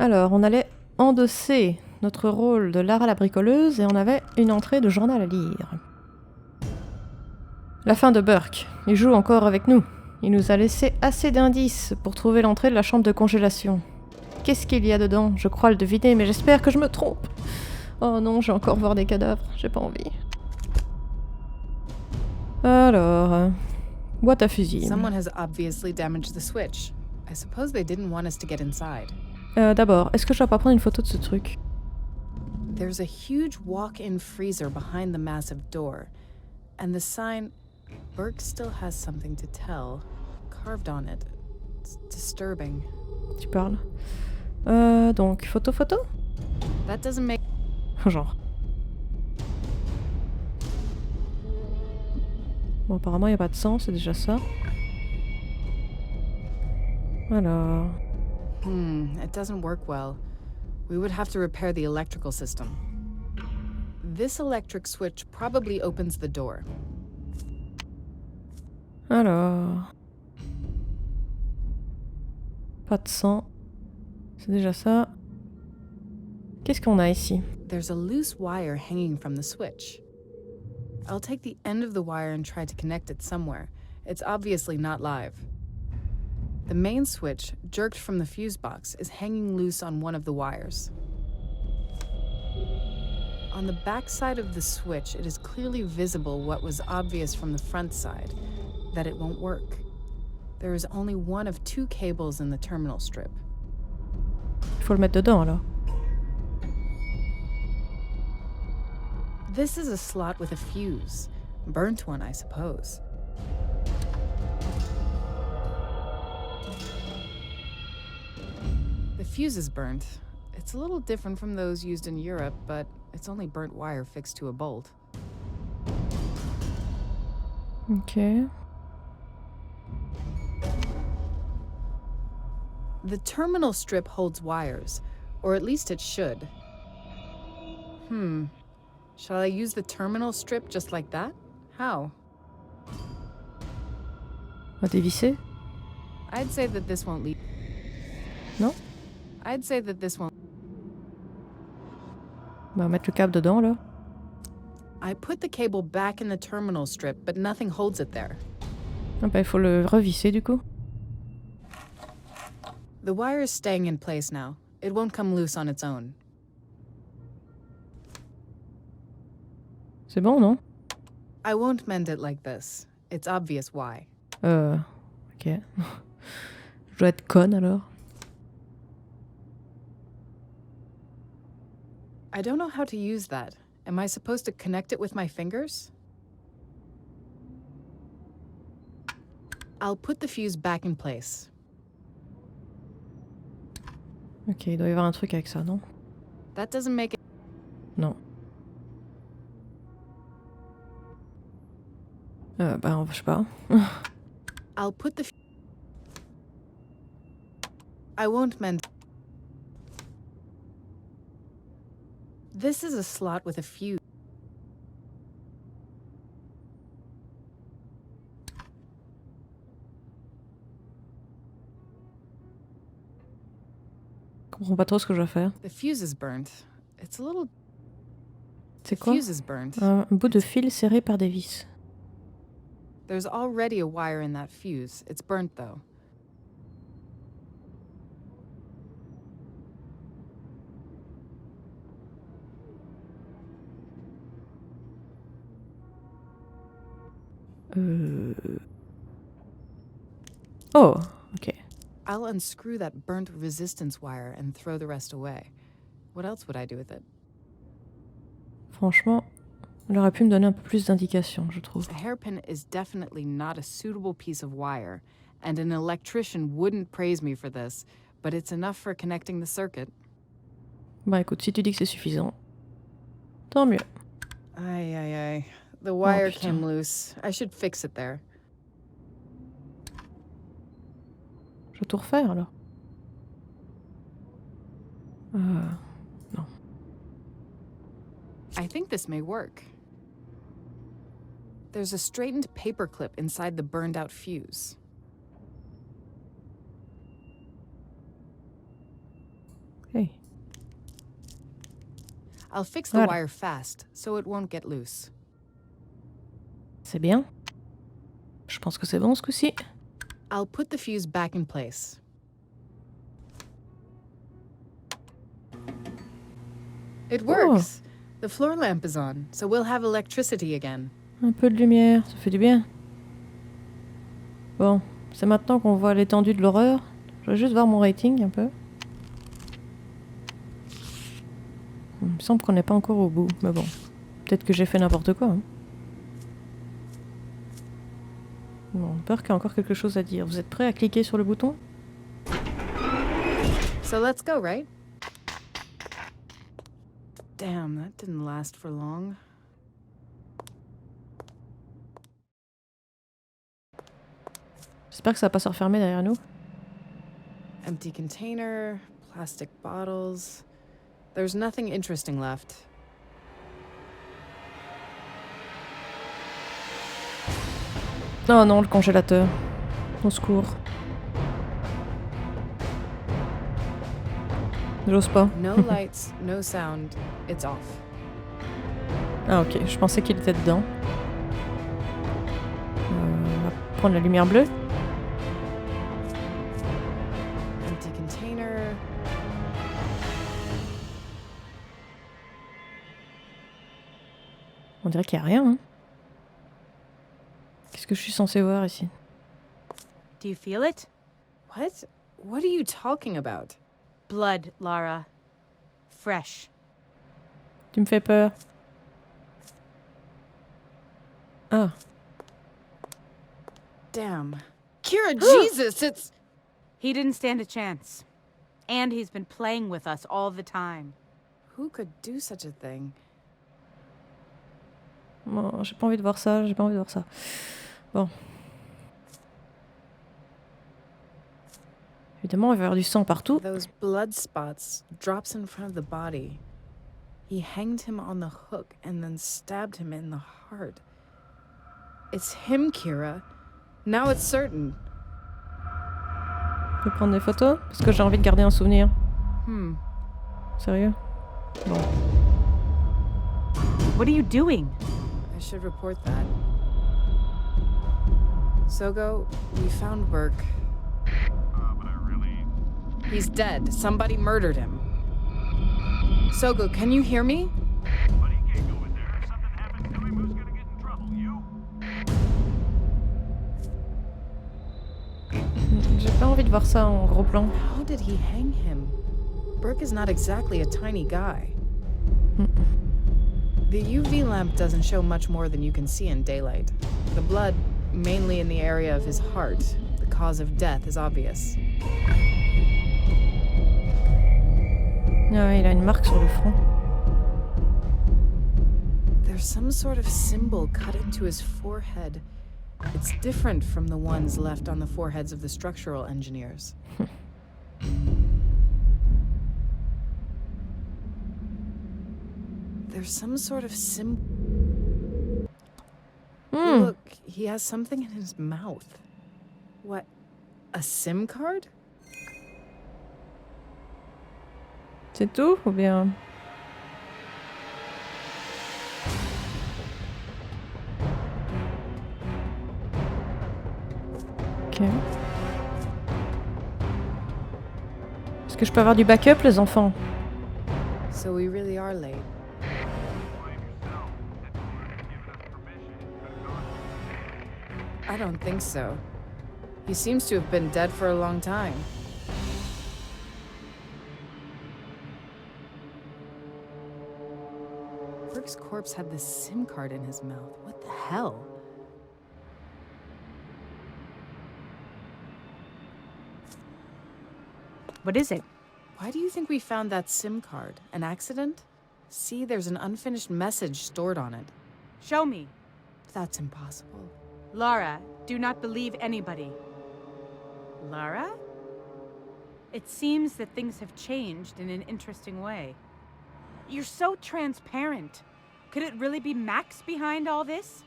Alors, on allait endosser notre rôle de Lara la bricoleuse et on avait une entrée de journal à lire. La fin de Burke. Il joue encore avec nous. Il nous a laissé assez d'indices pour trouver l'entrée de la chambre de congélation. Qu'est-ce qu'il y a dedans? Je crois le deviner, mais j'espère que je me trompe. Oh non, j'ai encore voir des cadavres. J'ai pas envie. Alors... boîte à fusibles. Someone has obviously damaged the switch. I suppose they didn't want us to get inside. D'abord, est-ce que je dois pas prendre une photo de ce truc? There's a huge walk-in freezer behind the massive door. And the sign... Burke still has something to tell. Carved on it. It's disturbing. Tu parles. Donc, photo. That doesn't make... Genre. Bon, apparemment, il n'y a pas de sang, c'est déjà ça. Alors... it doesn't work well. We would have to repair the electrical system. This electric switch probably opens the door. Alors... pas de sang. C'est déjà ça. Qu'est-ce qu'on a ici? There's a loose wire hanging from the switch. I'll take the end of the wire and try to connect it somewhere. It's obviously not live. The main switch, jerked from the fuse box, is hanging loose on one of the wires. On the back side of the switch, it is clearly visible what was obvious from the front side, that it won't work. There is only one of two cables in the terminal strip. Il faut le mettre dedans, alors. This is a slot with a fuse. Burnt one, I suppose. The fuse is burnt. It's a little different from those used in Europe, but it's only burnt wire fixed to a bolt. Ok. The terminal strip holds wires, or at least it should. Shall I use the terminal strip just like that? How? On va dévisser? I'd say that this won't lead. Non? I'd say that this won't. On va mettre le câble dedans, là. I put the cable back in the terminal strip, but nothing holds it there. Ah bah, il faut le revisser, du coup. The wire is staying in place now. It won't come loose on its own. C'est bon, non? I won't mend it like this. It's obvious why. Ok. Je dois être conne, alors. I don't know how to use that. Am I supposed to connect it with my fingers? I'll put the fuse back in place. Ok, il doit y avoir un truc avec ça, non? That doesn't make it... Non. Bah, je sais pas. I'll put the... I won't mend... This is a slot with a fuse. Je comprends pas trop ce que je dois faire. The fuse is burnt. It's a little... C'est The quoi? fuse is burnt. Un bout de fil serré par des vis. There's already a wire in that fuse. It's burnt, though. Oh, ok. I'll unscrew that burnt resistance wire and throw the rest away. What else would I do with it? Franchement, il aurait pu me donner un peu plus d'indications, je trouve. A hairpin is definitely not a suitable piece of wire, and an electrician wouldn't praise me for this, but it's enough for connecting the circuit. Bah écoute, si tu dis que c'est suffisant, tant mieux. Aïe, aïe, aïe. The wire putain. came loose. I should fix it there. Je vais tout refaire, alors. Non. I think this may work. There's a straightened paper clip inside the burned out fuse. Ok. I'll fix the Voilà. wire fast, so it won't get loose. C'est bien. Je pense que c'est bon ce coup-ci. I'll put the fuse back in place. It works. The floor lamp is on, so we'll have electricity again. Un peu de lumière, ça fait du bien. Bon, c'est maintenant qu'on voit l'étendue de l'horreur. Je vais juste voir mon rating un peu. Il me semble qu'on n'est pas encore au bout, mais bon. Peut-être que j'ai fait n'importe quoi. Hein. Bon, peur qu'il y ait encore quelque chose à dire. Vous êtes prêts à cliquer sur le bouton? So let's go, right? Damn, that didn't last for long. J'espère que ça va pas se refermer derrière nous. Empty container, plastic bottles. There's nothing interesting left. Oh non, le congélateur. Au secours. J'ose pas. No lights, no sound. It's off. Ah ok, je pensais qu'il était dedans. On va prendre la lumière bleue. Empty container. On dirait qu'il n'y a rien. Hein. Qu'est-ce que je suis censée voir ici? Do you feel it? What? What are you talking about? Blood, Lara. Fresh. Tu me fais peur. Ah, Damn. Kira, Jesus, it's... He didn't stand a chance. And he's been playing with us all the time. Who could do such a thing? bon, j'ai pas envie de voir ça, j'ai pas envie de voir ça. Bon. Évidemment, il va y avoir du sang partout. Those blood spots, drops in front of the body. He hanged him on the hook and then stabbed him in the heart. It's him, Kira. Now it's certain. Je peux prendre des photos parce que j'ai envie de garder un souvenir. Sérieux? Bon. What are you doing? I should report that. Sogo, we found Burke. But I really... He's dead. Somebody murdered him. Sogo, can you hear me? But he can't go in there. If something happens to him, who's gonna get in trouble? You? J'ai pas envie de voir ça en gros plan. How did he hang him? Burke is not exactly a tiny guy. The UV lamp doesn't show much more than you can see in daylight. The blood, mainly in the area of his heart, the cause of death is obvious. Ah, il a une marque sur le front. There's some sort of symbol cut into his forehead. It's different from the ones left on the foreheads of the structural engineers. There's some sort of symbol. Look, he has something in his mouth. What? A SIM card? C'est tout ou bien... Ok. Est-ce que je peux avoir du backup, les enfants? So we really are late. Blame yourself. If you would have given us permission, it could have gone. I don't think so. He seems to have been dead for a long time. Burke's corpse had this SIM card in his mouth. What the hell? What is it? Why do you think we found that SIM card? An accident? See, there's an unfinished message stored on it. Show me. That's impossible. Lara, do not believe anybody. Lara? It seems that things have changed in an interesting way. You're so transparent. Could it really be Max behind all this?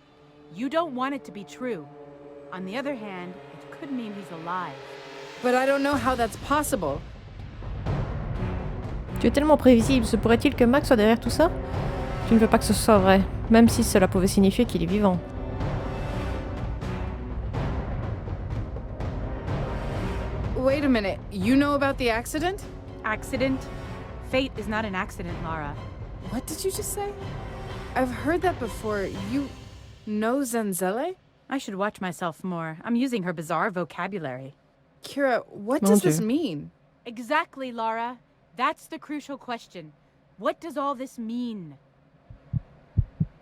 You don't want it to be true. On the other hand, it could mean he's alive. But I don't know how that's possible. Tu es tellement prévisible, se pourrait-il que Max soit derrière tout ça? Tu ne veux pas que ce soit vrai, même si cela pouvait signifier qu'il est vivant. Wait a minute, you know about the accident? Accident? Fate is not an accident, Lara. What did you just say? I've heard that before. You know Zanzele? I should watch myself more. I'm using her bizarre vocabulary. Kira, what Mon does this Dieu. mean? Exactly, Lara. That's the crucial question. What does all this mean?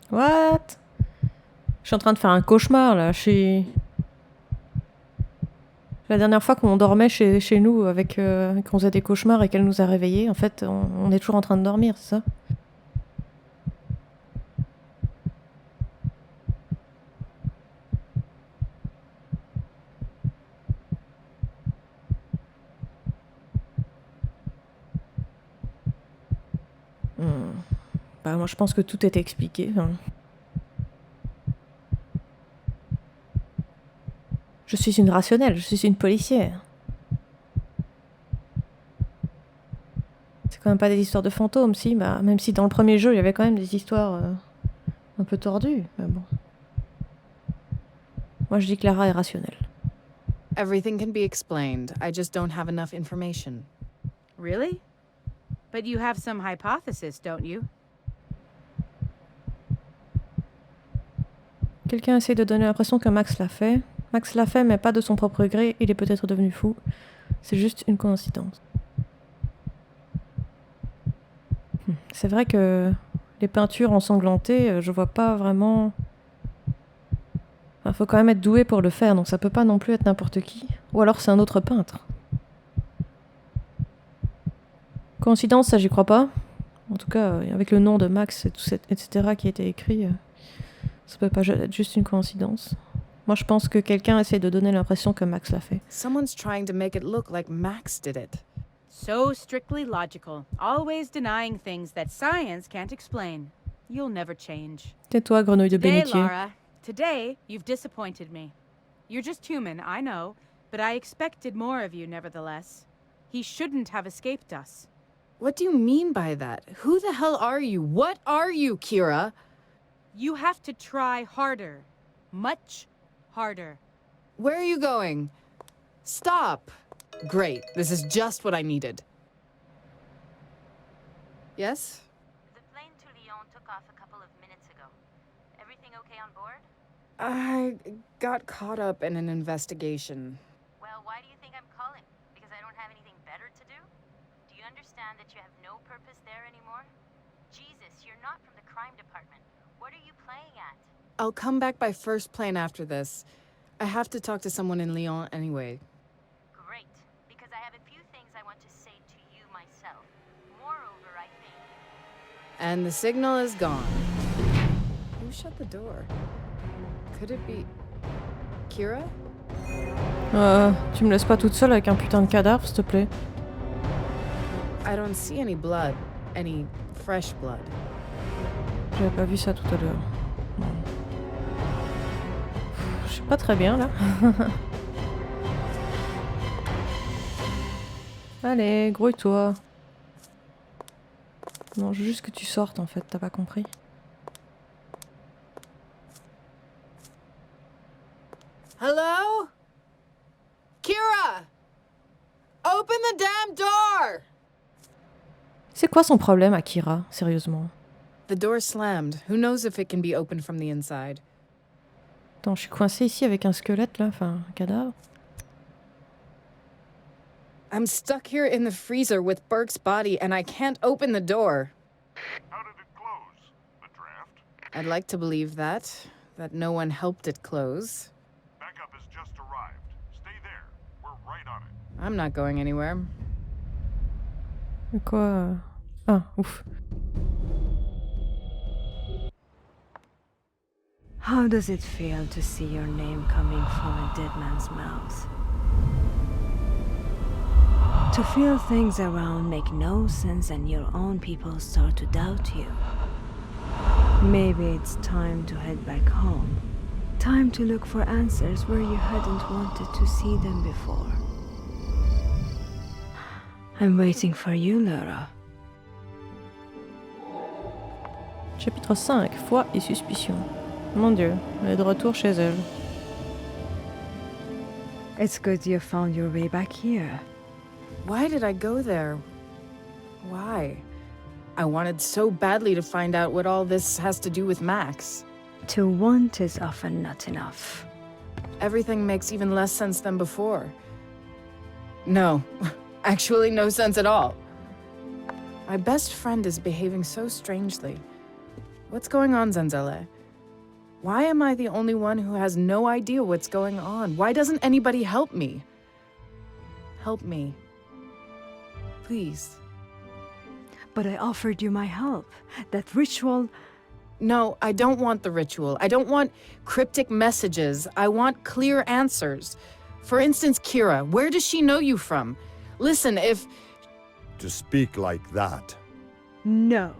What? Je suis en train de faire un cauchemar là, La dernière fois qu'on dormait chez nous, qu'on faisait des cauchemars et qu'elle nous a réveillés, en fait, on est toujours en train de dormir, c'est ça? Bah, moi, je pense que tout est expliqué. Hein. Je suis une rationnelle, je suis une policière. C'est quand même pas des histoires de fantômes, si, bah, même si dans le premier jeu, il y avait quand même des histoires un peu tordues, mais bon. Moi, je dis que Lara est rationnelle. Everything can be explained. I just don't have enough information. Really? But you have some hypothesis, don't you? Quelqu'un essaie de donner l'impression que Max l'a fait. Max l'a fait, mais pas de son propre gré. Il est peut-être devenu fou. C'est juste une coïncidence. C'est vrai que les peintures ensanglantées, je vois pas vraiment... Enfin, faut quand même être doué pour le faire, donc ça peut pas non plus être n'importe qui. Ou alors c'est un autre peintre. Coïncidence, ça j'y crois pas. En tout cas, avec le nom de Max et tout etc. qui a été écrit, ça peut pas être juste une coïncidence. Moi je pense que quelqu'un essaie de donner l'impression que Max l'a fait. Someone's trying to make it look like Max did it. So strictly logical, always denying things that science can't explain. You'll never change. Tais-toi, grenouille de Today, bénitier. Lara, today you've disappointed me. You're just human, I know, but I expected more of you nevertheless. He shouldn't have escaped us. What do you mean by that? Who the hell are you? What are you, Kira? You have to try harder. Much harder. Where are you going? Stop! Great, this is just what I needed. Yes? The plane to Lyon took off a couple of minutes ago. Everything okay on board? I got caught up in an investigation. Well, why do you think I'm calling? Because I don't have anything better to do? Do you understand that you have no purpose there anymore? Jesus, you're not from the crime department. What are you playing at? I'll come back by first plane after this. I have to talk to someone in Lyon anyway. Great, because I have a few things I want to say to you myself. Moreover, I think... And the signal is gone. Who shut the door? Could it be... Kira? Tu me laisses pas toute seule avec un putain de cadavre, s'il te plaît. I don't see any blood. Any fresh blood. J'avais pas vu ça tout à l'heure. Non. Je suis pas très bien là. Allez, grouille-toi. Non, je veux juste que tu sortes en fait, t'as pas compris. Hello? Kira! Open the damn door! C'est quoi son problème, Akira, sérieusement? The door slammed. Who knows if it can be opened from the inside? Attends, je suis coincée ici avec un squelette là, enfin un cadavre. I'm stuck here in the freezer with Burke's body and I can't open the door. How did it close? The draft? I'd like to believe that no one helped it close. Backup has just arrived. Stay there. We're right on it. I'm not going anywhere. Quoi? Ah, ouf. How does it feel to see your name coming from a dead man's mouth? To feel things around make no sense and your own people start to doubt you. Maybe it's time to head back home. Time to look for answers where you hadn't wanted to see them before. I'm waiting for you, Laura. Chapitre 5. Foi et suspicion. Mon Dieu, elle est de retour chez elle. It's good you found your way back here. Why did I go there? Why? I wanted so badly to find out what all this has to do with Max. To want is often not enough. Everything makes even less sense than before. No, actually no sense at all. My best friend is behaving so strangely. What's going on, Zenzele? Why am I the only one who has no idea what's going on? Why doesn't anybody help me? Help me. Please. But I offered you my help. That ritual... No, I don't want the ritual. I don't want cryptic messages. I want clear answers. For instance, Kira, where does she know you from? Listen, if... To speak like that. No,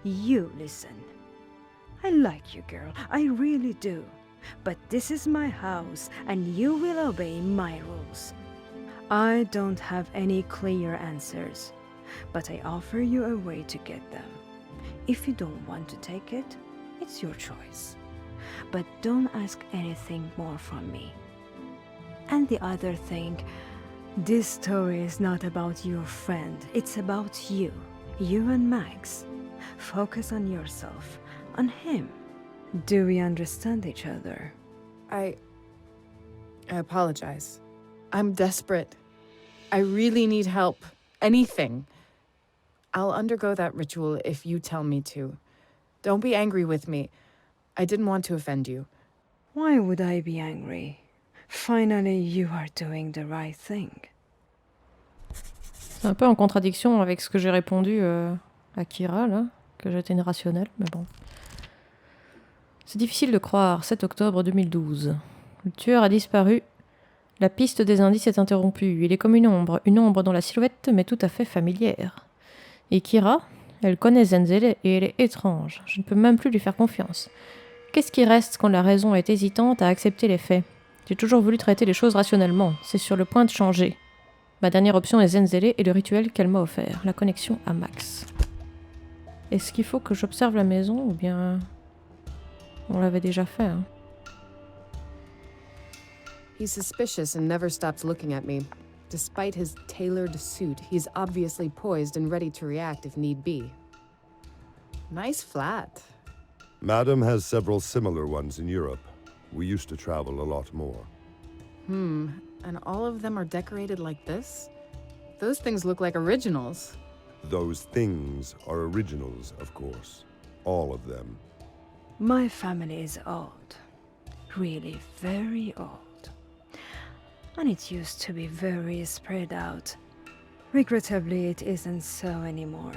you listen. I like you, girl. I really do. But this is my house, and you will obey my rules. I don't have any clear answers, but I offer you a way to get them. If you don't want to take it, it's your choice. But don't ask anything more from me. And the other thing, this story is not about your friend. It's about you. You and Max. Focus on yourself. On him. Do we understand each other? I apologize. I'm desperate. I really need help. Anything. I'll undergo that ritual if you tell me to. Don't be angry with me. I didn't want to offend you. Why would I be angry? Finally, you are doing the right thing. C'est un peu en contradiction avec ce que j'ai répondu à Kira, là, que j'étais une rationnelle, mais bon. C'est difficile de croire, 7 octobre 2012. Le tueur a disparu. La piste des indices est interrompue. Il est comme une ombre dont la silhouette m'est tout à fait familière. Et Kira, elle connaît Zenzele et elle est étrange. Je ne peux même plus lui faire confiance. Qu'est-ce qui reste quand la raison est hésitante à accepter les faits? J'ai toujours voulu traiter les choses rationnellement. C'est sur le point de changer. Ma dernière option est Zenzele et le rituel qu'elle m'a offert, la connexion à Max. Est-ce qu'il faut que j'observe la maison ou bien... On l'avait déjà fait, hein. He's suspicious and never stops looking at me. Despite his tailored suit, he's obviously poised and ready to react if need be. Nice flat. Madam has several similar ones in Europe. We used to travel a lot more. And all of them are decorated like this? Those things look like originals. Those things are originals, of course. All of them. My family is old. Really very old. And it used to be very spread out. Regrettably, it isn't so anymore.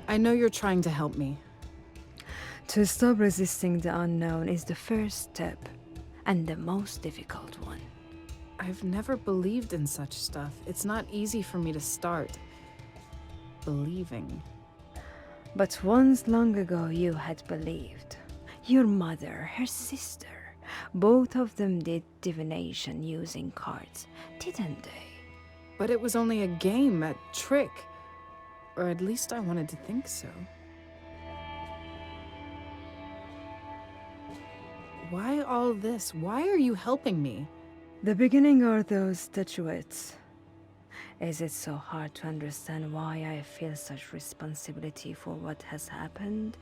I know you're trying to help me. To stop resisting the unknown is the first step, and the most difficult one. I've never believed in such stuff. It's not easy for me to start believing. But once long ago you had believed. Your mother, her sister, both of them did divination using cards, didn't they? But it was only a game, a trick. Or at least I wanted to think so. Why all this? Why are you helping me? The beginning are those statuettes. Is it so hard to understand why I feel such responsibility for what has happened?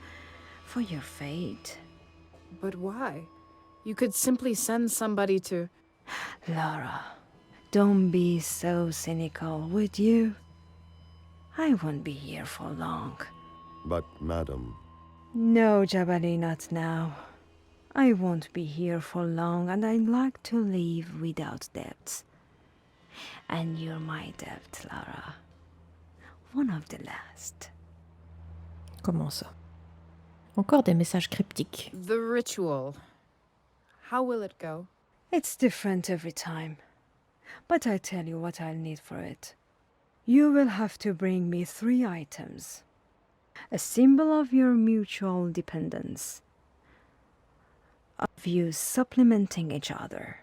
For your fate? But why? You could simply send somebody to... Laura, don't be so cynical, would you? I won't be here for long. But, Madam, No, Jabali, not now. I won't be here for long, and I'd like to leave without debts. And you're my debt, Lara. One of the last. Comment ça? Encore des messages cryptiques. The ritual. How will it go? It's different every time. But I tell you what I'll need for it. You will have to bring me 3 items. A symbol of your mutual dependence. Of you supplementing each other.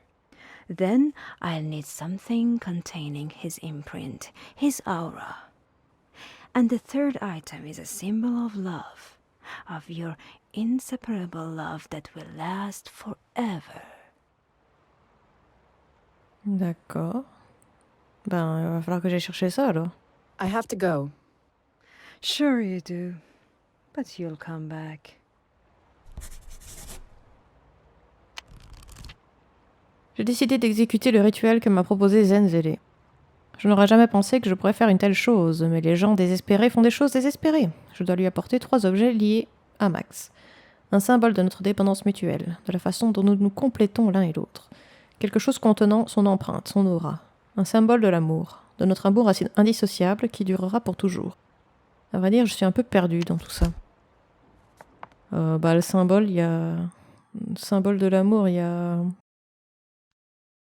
Then I'll need something containing his imprint, his aura. And the third item is a symbol of love, of your inseparable love that will last forever. D'accord. Ben, il va falloir que j'aille chercher ça alors. I have to go. Sure you do, but you'll come back. J'ai décidé d'exécuter le rituel que m'a proposé Zenzele. Je n'aurais jamais pensé que je pourrais faire une telle chose, mais les gens désespérés font des choses désespérées. Je dois lui apporter 3 objets liés à Max. Un symbole de notre dépendance mutuelle, de la façon dont nous nous complétons l'un et l'autre. Quelque chose contenant son empreinte, son aura. Un symbole de l'amour, de notre amour indissociable qui durera pour toujours. À vrai dire, je suis un peu perdue dans tout ça. Le symbole, il y a... Le symbole de l'amour, il y a...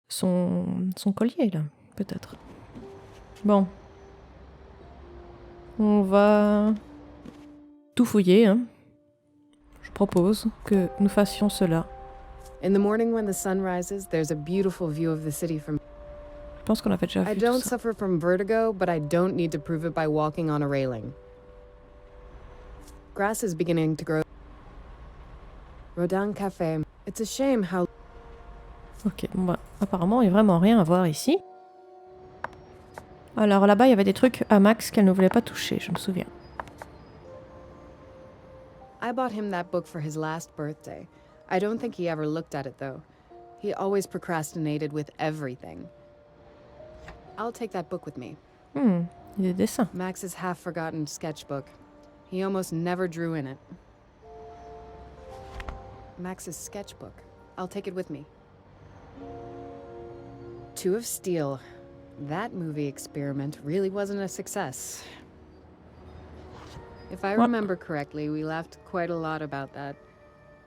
Son collier, là, peut-être. Bon. On va... tout fouiller, hein. Je propose que nous fassions cela. In the morning when the sun rises, there's a beautiful view of the city from... Je pense qu'on a fait déjà I vu don't tout ça. suffer from vertigo, but I don't need to prove it by walking on a railing. Grass is beginning to grow. Rodin Café. It's a shame how... Ok, bon bah, apparemment, il n'y a vraiment rien à voir ici. Alors là-bas, il y avait des trucs à Max qu'elle ne voulait pas toucher, je me souviens. I bought him that book for his last birthday. I don't think he ever looked at it, though. He always procrastinated with everything. I'll take that book with me. Il y a des dessins. Max's half-forgotten sketchbook. He almost never drew in it. Max's sketchbook. I'll take it with me. Two of Steel. That movie experiment really wasn't a success. If I What? remember correctly, we laughed quite a lot about that.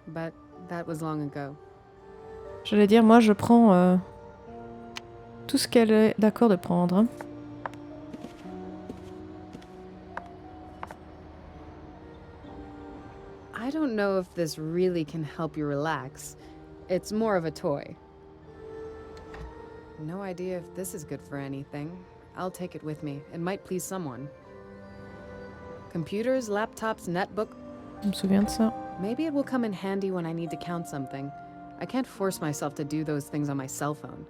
But that was long ago. J'allais dire, moi, je prends tout ce qu'elle est d'accord de prendre. Hein. I don't know if this really can help you relax. It's more of a toy. No idea if this is good for anything. I'll take it with me. It might please someone. Computers, laptops, netbook. Je me souviens de ça. Maybe it will come in handy when I need to count something. I can't force myself to do those things on my cell phone.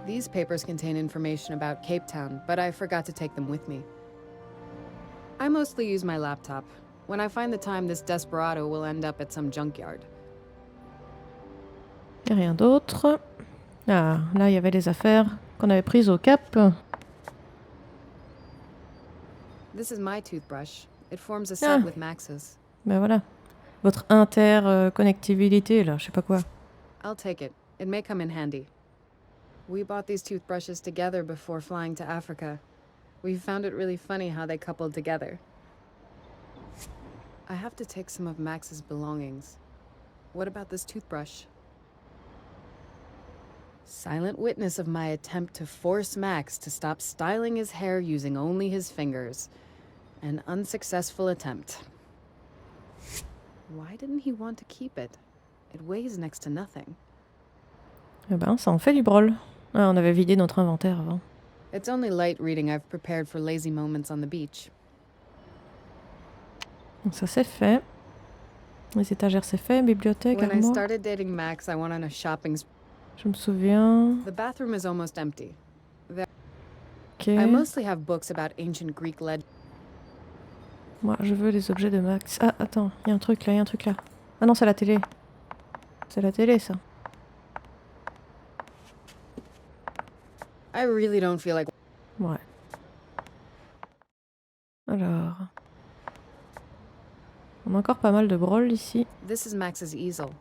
These papers contain information about Cape Town, but I forgot to take them with me. I mostly use my laptop. When I find the time, this desperado will end up at some junkyard. Il n'y a rien d'autre. Ah, là, il y avait les affaires qu'on avait prises au Cap. This is my toothbrush. It forms a set Ah. with Max's. Ben voilà. Votre interconnectibilité, là, je sais pas quoi. I'll take it. It may come in handy. We bought these toothbrushes together before flying to Africa. We found it really funny how they coupled together. I have to take some of Max's belongings. What about this toothbrush? Silent witness of my attempt to force Max to stop styling his hair using only his fingers. An unsuccessful attempt. Why didn't he want to keep it? It weighs next to nothing. Eh ben, ça en fait du brol. Ah, on avait vidé notre inventaire avant. It's only light reading I've prepared for lazy moments on the beach. Donc ça c'est fait. Les étagères c'est fait. Bibliothèque, When I armoire. started dating Max, I went on a shopping spree. Je me souviens. The bathroom is almost empty. Ok. I mostly have books about ancient Greek legends. Moi, je veux les objets de Max. Ah, attends, il y a un truc là, il y a un truc là. Ah non, c'est la télé. C'est la télé, ça. I really don't feel like... Ouais. Alors... On a encore pas mal de brol ici. This is Max's easel.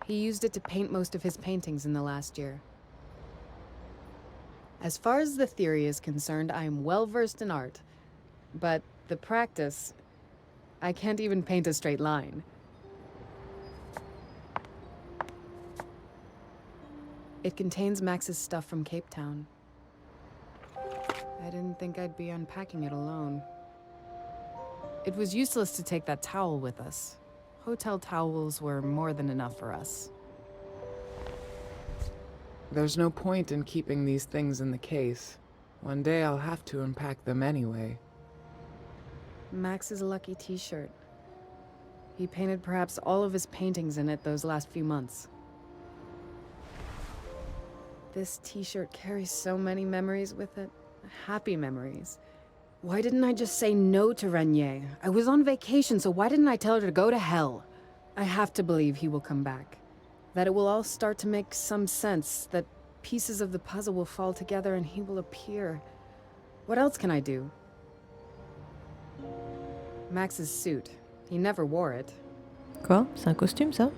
He used it to paint most of his paintings in the last year. As far as the theory is concerned, I am well versed in art. But the practice... I can't even paint a straight line. It contains Max's stuff from Cape Town. I didn't think I'd be unpacking it alone. It was useless to take that towel with us. Hotel towels were more than enough for us. There's no point in keeping these things in the case. One day I'll have to unpack them anyway. Max's lucky t-shirt. He painted perhaps all of his paintings in it those last few months. This t-shirt carries so many memories with it. Happy memories. Why didn't I just say no to Renier? I was on vacation, so why didn't I tell her to go to hell? I have to believe he will come back. That it will all start to make some sense, that pieces of the puzzle will fall together and he will appear. What else can I do? Max's suit. He never wore it. Quoi? C'est un costume, ça?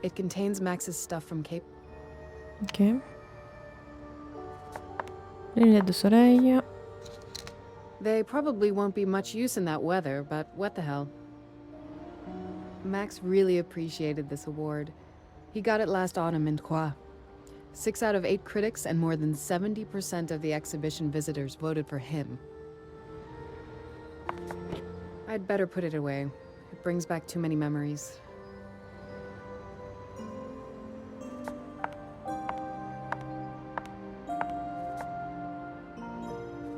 It contains Max's stuff from Cape. Ok. Les lunettes de soleil. They probably won't be much use in that weather, but what the hell. Max really appreciated this award. He got it last autumn in Troyes. 6 out of 8 critics and more than 70% of the exhibition visitors voted for him. I'd better put it away. It brings back too many memories.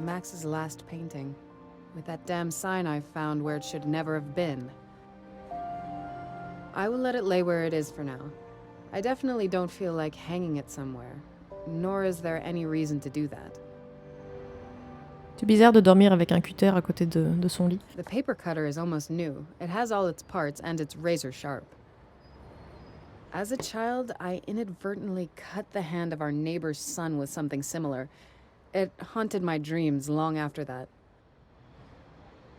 Max's last painting, with that damn sign I found where it should never have been. I will let it lay where it is for now. I definitely don't feel like hanging it somewhere, nor is there any reason to do that. C'est bizarre de dormir avec un cutter à côté de son lit. The paper cutter is almost new. It has all its parts and it's razor sharp. As a child, I inadvertently cut the hand of our neighbor's son with something similar. It haunted my dreams long after that.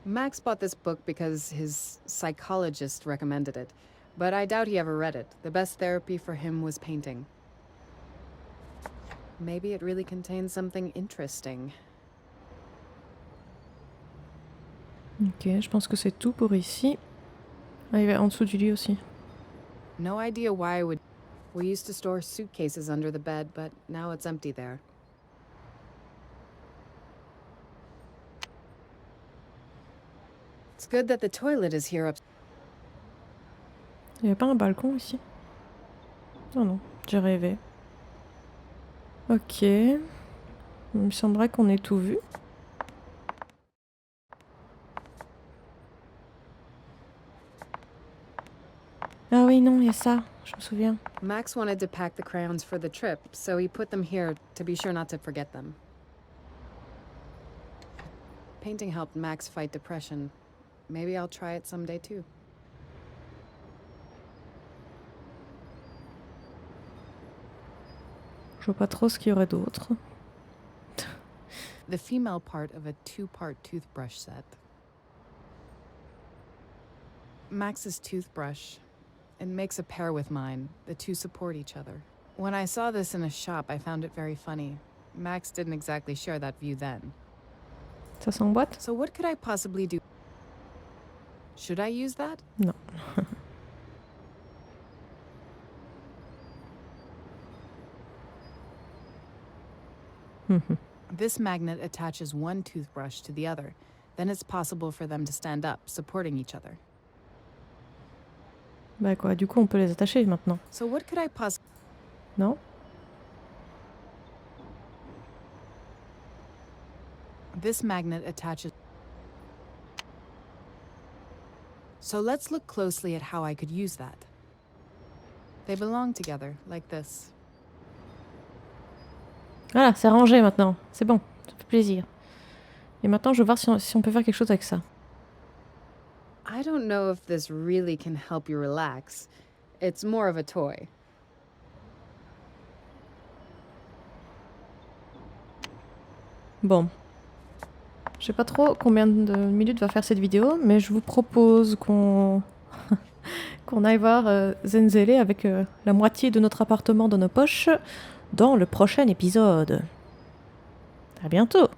Max bought this book because his psychologist recommended it, but I doubt he ever read it. The best therapy for him was painting. Maybe it really contains something interesting. Ok, je pense que c'est tout pour ici. Ah, il va en dessous du lit aussi. No idea why I would... We used to store suitcases under the bed, but now it's empty there. It's good that the toilet is here up. Il n'y a pas un balcon ici? Non, non, j'ai rêvé. Ok. Il me semblerait qu'on ait tout vu. Ah oui, non, il y a ça, je me souviens. Max wanted to pack the crayons for the trip, so he put them here to be sure not to forget them. Painting helped Max fight depression. Maybe I'll try it someday too. Je vois pas trop ce qu'il y aurait d'autre. The female part of a 2-part toothbrush set. Max's toothbrush. It makes a pair with mine. The two support each other. When I saw this in a shop, I found it very funny. Max didn't exactly share that view then. Ça s'emboîte? So what could I possibly do? Should I use that? Non. This magnet attaches one toothbrush to the other. Then it's possible for them to stand up, supporting each other. Bah quoi, du coup on peut les attacher maintenant. So what could I possibly... Non? This magnet attaches... So let's look closely at how I could use that. They belong together, like this. Voilà, c'est rangé maintenant. C'est bon, ça fait plaisir. Et maintenant je veux voir si on peut faire quelque chose avec ça. I don't know if this really can help you relax. It's more of a toy. Bon. Je sais pas trop combien de minutes va faire cette vidéo, mais je vous propose qu'on qu'on aille voir Zenzele avec la moitié de notre appartement dans nos poches dans le prochain épisode. À bientôt!